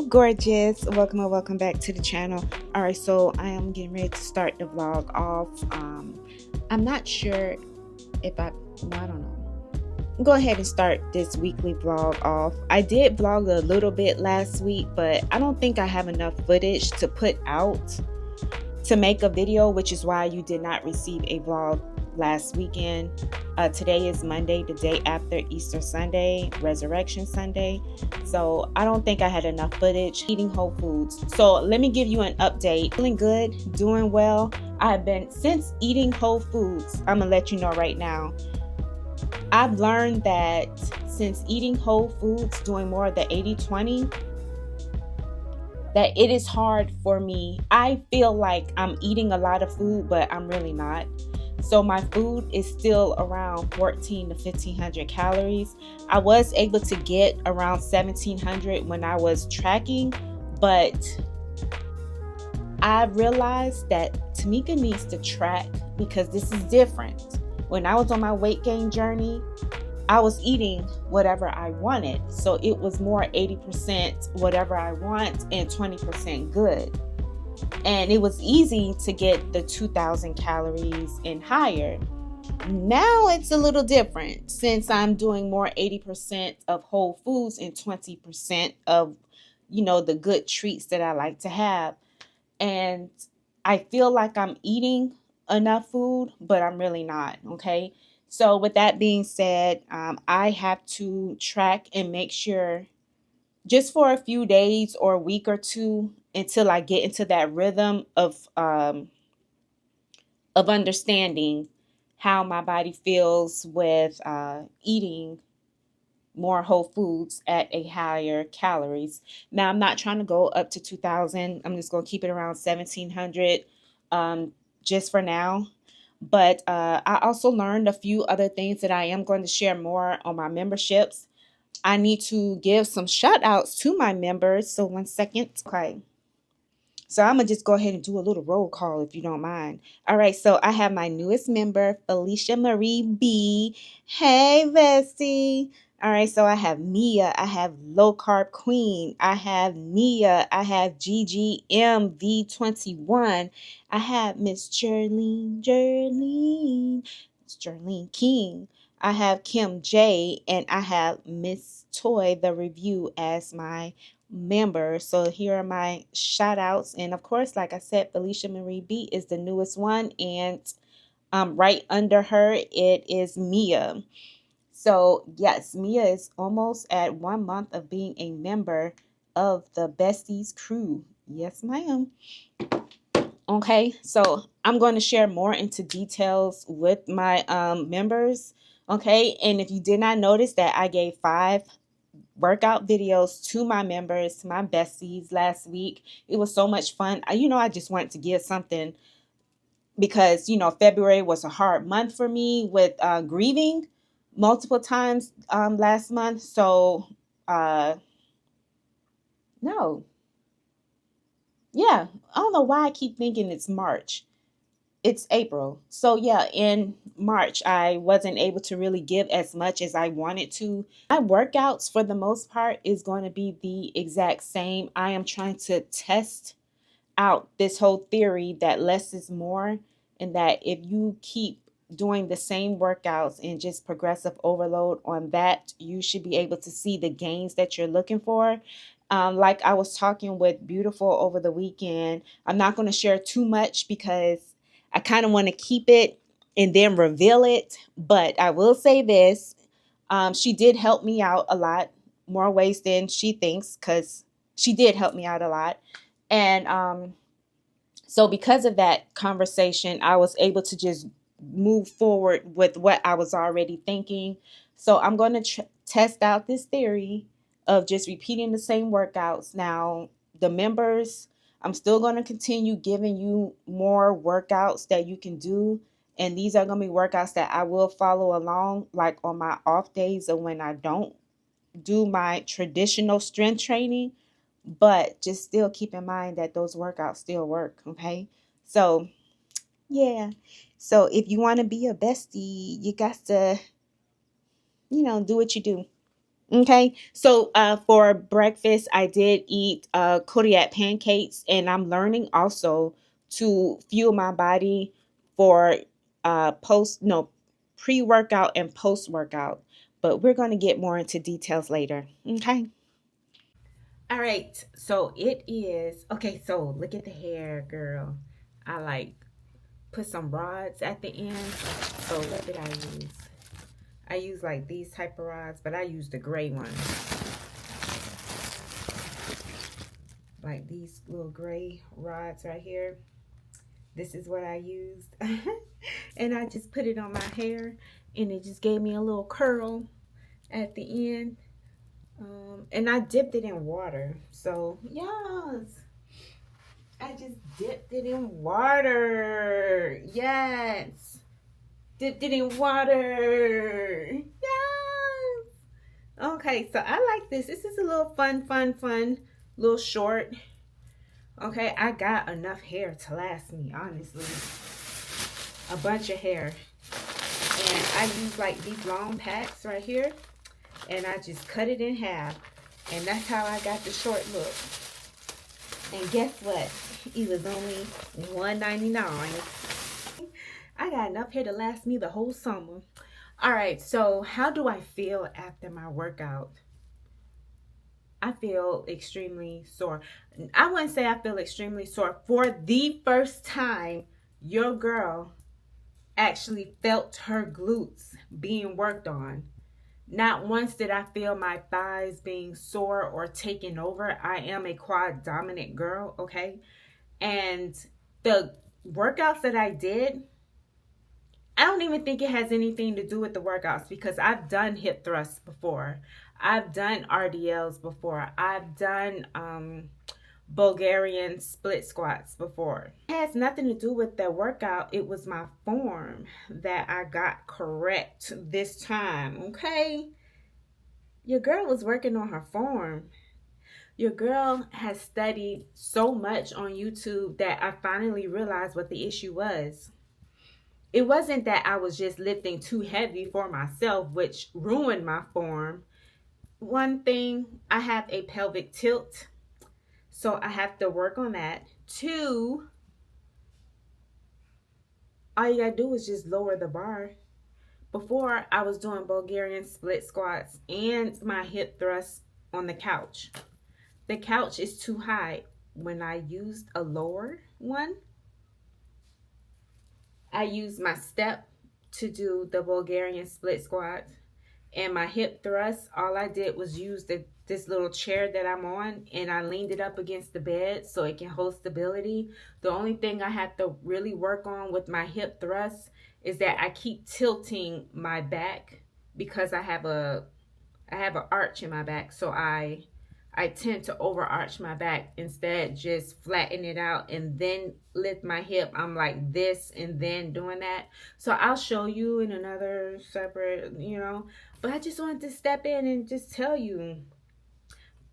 gorgeous. Welcome or welcome back to the channel. All right, so I am getting ready to start the vlog off. I'm not sure if I don't know. Go ahead and start this weekly vlog off. I did vlog a little bit last week, but I don't think I have enough footage to put out to make a video, which is why you did not receive a vlog last weekend. Today is Monday, the day after Easter Sunday, Resurrection Sunday. So I don't think I had enough footage eating whole foods. So let me give you an update. Feeling good, doing well. I've been, since eating whole foods, I'm gonna let you know right now, I've learned that since eating whole foods, doing more of the 80-20, that it is hard for me. I feel like I'm eating a lot of food, but I'm really not. So my food is still around 14 to 1500 calories. I was able to get around 1700 when I was tracking, but I realized that Tamika needs to track because this is different. When I was on my weight gain journey, I was eating whatever I wanted. So it was more 80% whatever I want and 20% good. And it was easy to get the 2000 calories and higher. Now it's a little different since I'm doing more 80% of whole foods and 20% of, the good treats that I like to have. And I feel like I'm eating enough food, but I'm really not. Okay. So with that being said, I have to track and make sure just for a few days or a week or two until I get into that rhythm of understanding how my body feels with eating more whole foods at a higher calories. Now, I'm not trying to go up to 2000. I'm just going to keep it around 1700 just for now. But I also learned a few other things that I am going to share more on my memberships. I need to give some shout outs to my members. So 1 second. Okay. So I'm going to just go ahead and do a little roll call if you don't mind. All right. So I have my newest member, Felicia Marie B. Hey, Bessie. All right. So I have Mia. I have Low Carb Queen. I have Nia. I have GGMV21. I have Miss Jerlene King. I have Kim J. And I have Miss Toy, the review, as my member. So here are my shout outs. And of course, like I said, Felicia Marie B is the newest one. And right under her, it is Mia. So yes, Mia is almost at 1 month of being a member of the Besties crew. Yes, ma'am. Okay, so I'm going to share more into details with my members. Okay, and if you did not notice that I gave 5 workout videos to my members, my besties last week. It was so much fun. I just wanted to give something because, February was a hard month for me with grieving multiple times last month. So, no. Yeah. I don't know why I keep thinking it's March. It's April. So yeah, in March, I wasn't able to really give as much as I wanted to. My workouts for the most part is going to be the exact same. I am trying to test out this whole theory that less is more, and that if you keep doing the same workouts and just progressive overload on that, you should be able to see the gains that you're looking for. Like I was talking with Beautiful over the weekend, I'm not going to share too much because I kind of want to keep it and then reveal it. But I will say this, she did help me out a lot, more ways than she thinks, because she did help me out a lot. And so because of that conversation, I was able to just move forward with what I was already thinking. So I'm going to test out this theory of just repeating the same workouts. Now, the members, I'm still going to continue giving you more workouts that you can do. And these are going to be workouts that I will follow along, like on my off days or when I don't do my traditional strength training. But just still keep in mind that those workouts still work. Okay. So, yeah. So if you want to be a bestie, you got to, do what you do. Okay, so for breakfast, I did eat Kodiak pancakes, and I'm learning also to fuel my body for post no pre workout and post workout. But we're going to get more into details later. Okay. All right, so it is okay. So look at the hair, girl. I like put some rods at the end. So what did I use? I use like these type of rods, but I use the gray ones. Like these little gray rods right here. This is what I used. And I just put it on my hair, and it just gave me a little curl at the end. And I dipped it in water. So yes, I just dipped it in water. Yes, dipped it in water. Yes. Okay, so I like this. This is a little fun, little short. Okay, I got enough hair to last me, honestly. A bunch of hair. And I use like these long packs right here. And I just cut it in half. And that's how I got the short look. And guess what? It was only $1.99. I got enough hair to last me the whole summer. All right, so how do I feel after my workout? I feel extremely sore. I wouldn't say I feel extremely sore. For the first time, your girl actually felt her glutes being worked on. Not once did I feel my thighs being sore or taken over. I am a quad dominant girl, okay? And the workouts that I did, I don't even think it has anything to do with the workouts because I've done hip thrusts before. I've done RDLs before. I've done Bulgarian split squats before. It has nothing to do with the workout. It was my form that I got correct this time, okay? Your girl was working on her form. Your girl has studied so much on YouTube that I finally realized what the issue was. It wasn't that I was just lifting too heavy for myself, which ruined my form. One thing, I have a pelvic tilt, so I have to work on that. Two, all you gotta do is just lower the bar. Before, I was doing Bulgarian split squats and my hip thrusts on the couch. The couch is too high. When I used a lower one, I used my step to do the Bulgarian split squat. And my hip thrust, all I did was use this little chair that I'm on, and I leaned it up against the bed so it can hold stability. The only thing I have to really work on with my hip thrust is that I keep tilting my back because I have an arch in my back, so I tend to overarch my back instead just flatten it out and then lift my hip. I'm like this and then doing that. So I'll show you in another separate. But I just wanted to step in and just tell you,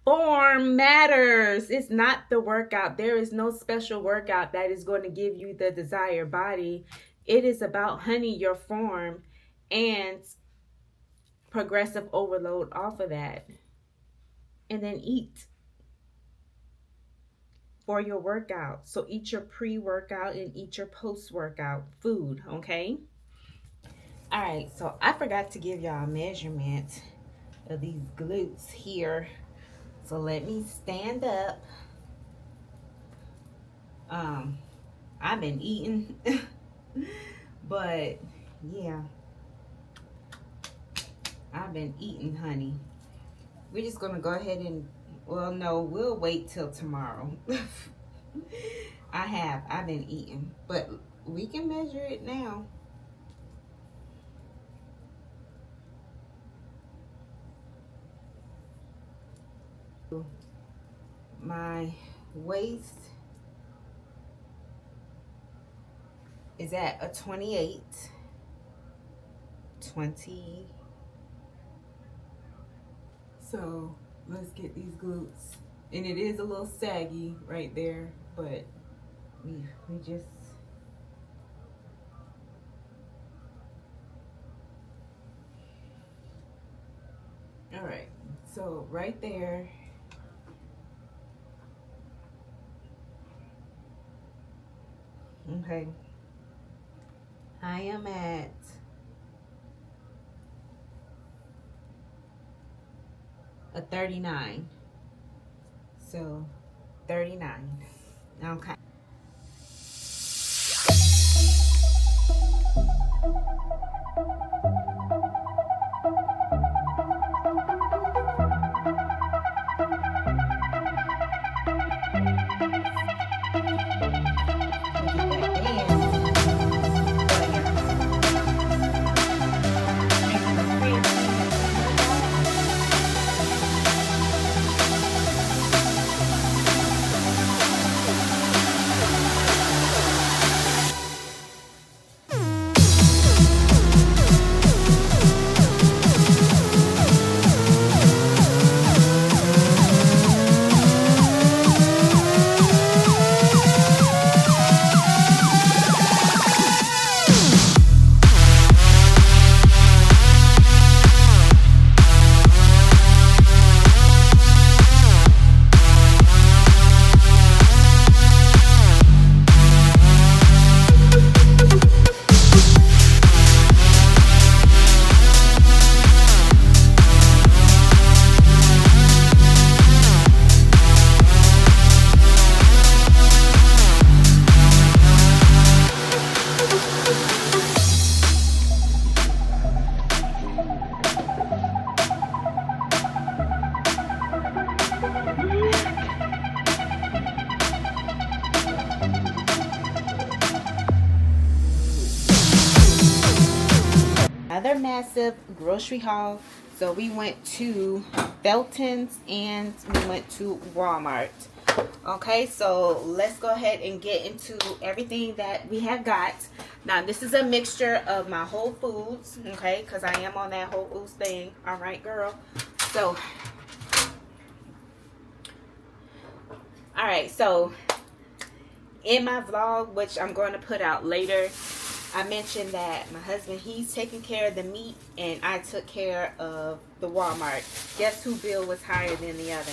form matters. It's not the workout. There is no special workout that is going to give you the desired body. It is about, honey, your form and progressive overload off of that. And then eat for your workout. So eat your pre-workout and eat your post-workout food, okay? All right, so I forgot to give y'all a measurement of these glutes here. So let me stand up. I've been eating, but yeah, I've been eating, honey. We're just gonna go ahead and, well, no, we'll wait till tomorrow. I've been eating, but we can measure it now. My waist is at a 28. 20. So let's get these glutes. And it is a little saggy right there, but we just, all right. So right there, okay, I am at a 39. So 39. Okay. Another massive grocery haul. So we went to Felton's and we went to Walmart. Okay, so let's go ahead and get into everything that we have got. Now this is a mixture of my Whole Foods, okay, because I am on that Whole Foods thing. All right, girl. So all right, so in my vlog, which I'm going to put out later, I mentioned that my husband, he's taking care of the meat and I took care of the Walmart. Guess who bill was higher than the other?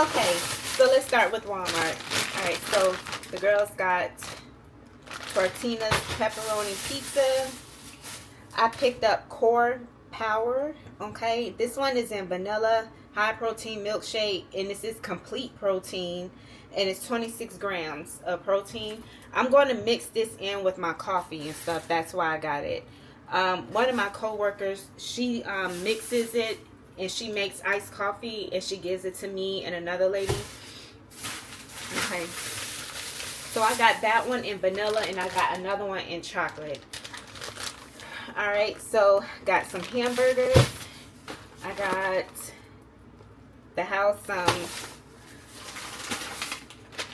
Okay, so let's start with Walmart. Alright, so the girls got Tortina's pepperoni pizza. I picked up Core Power. Okay, this one is in vanilla, high protein milkshake, and this is complete protein. And it's 26 grams of protein. I'm going to mix this in with my coffee and stuff. That's why I got it. One of my co-workers, she mixes it and she makes iced coffee and she gives it to me and another lady. Okay. So I got that one in vanilla and I got another one in chocolate. Alright, so got some hamburgers. I got the house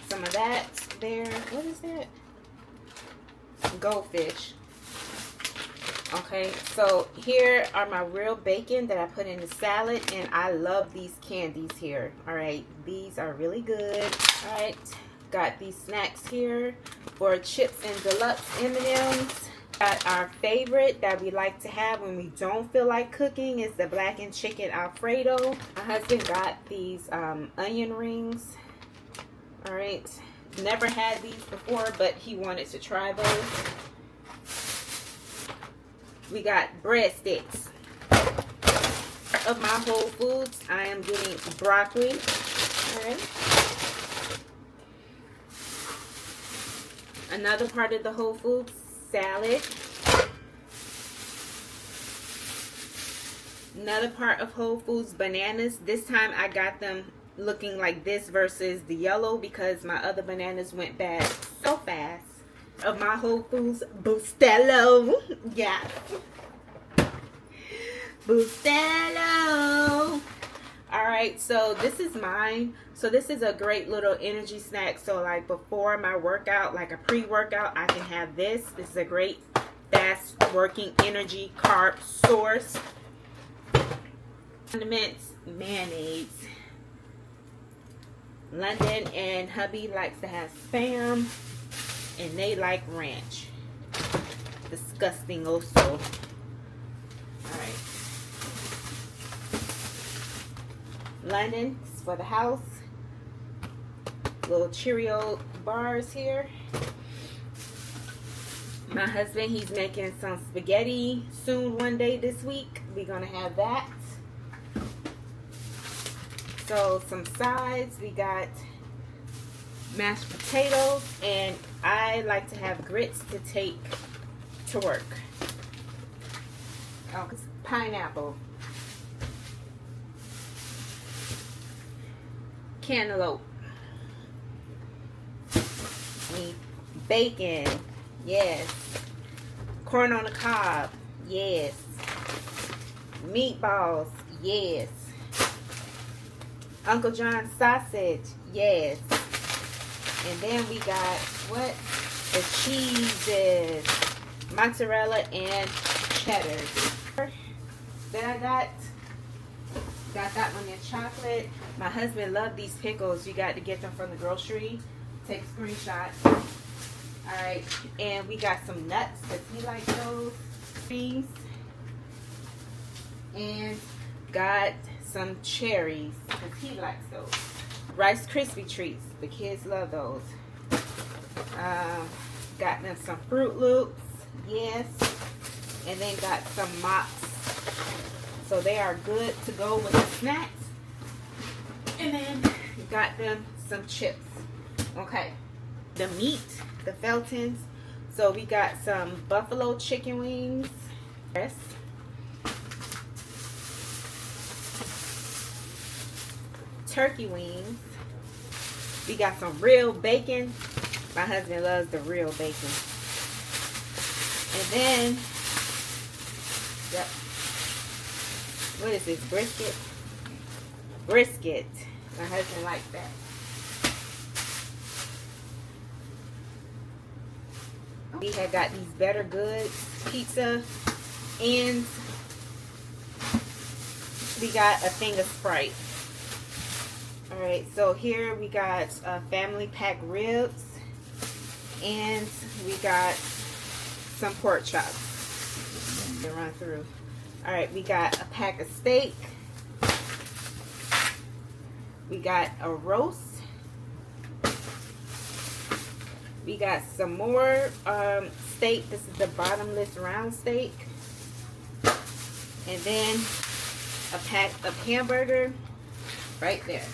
some of that there. What is that? Goldfish. Okay, so here are my real bacon that I put in the salad, and I love these candies here. All right, these are really good. All right, got these snacks here for chips and deluxe M&Ms. Got our favorite that we like to have when we don't feel like cooking is the blackened chicken Alfredo. My husband got these onion rings. All right, never had these before, but he wanted to try those. We got breadsticks. Of my Whole Foods, I am getting broccoli. All right. Another part of the Whole Foods, salad. Another part of Whole Foods, bananas. This time I got them looking like this versus the yellow because my other bananas went bad so fast. Of my Whole Foods, Bustelo. Yeah. Bustelo. Alright, so this is mine. So this is a great little energy snack. So like before my workout, like a pre-workout, I can have this. This is a great fast working energy carb source. Condiments, mayonnaise. London and hubby likes to have Spam, and they like ranch. Disgusting also. Alright. London for the house. Little Cheerio bars here. My husband, he's making some spaghetti soon one day this week. We're gonna have that. So some sides, we got mashed potatoes, and I like to have grits to take to work. Oh, it's pineapple, cantaloupe, need bacon, yes, corn on the cob, yes, meatballs, yes, Uncle John's sausage, yes. And then we got what? The cheeses, mozzarella and cheddar. Then I got that one in chocolate. My husband loved these pickles. You got to get them from the grocery. Take a screenshot. Alright, and we got some nuts because he likes those things. And got some cherries because he likes those. Rice Krispie treats. The kids love those. Got them some Fruit Loops. Yes. And then got some Mops. So they are good to go with the snacks. And then got them some chips. Okay. The meat. The Feltons. So we got some buffalo chicken wings. Yes. Turkey wings. We got some real bacon. My husband loves the real bacon. And then, yep. What is this? Brisket? Brisket. My husband likes that. We had got these Better Goods pizza, and we got a thing of Sprite. Alright, so here we got family pack ribs, and we got some pork chops to run through. Alright, we got a pack of steak. We got a roast. We got some more steak. This is the bottomless round steak. And then a pack of hamburger right there.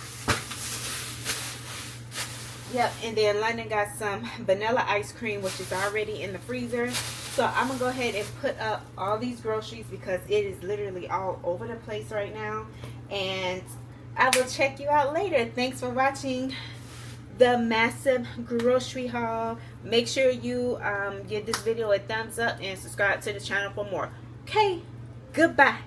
Yep, and then London got some vanilla ice cream, which is already in the freezer. So I'm going to go ahead and put up all these groceries because it is literally all over the place right now. And I will check you out later. Thanks for watching the massive grocery haul. Make sure you give this video a thumbs up and subscribe to the channel for more. Okay, goodbye.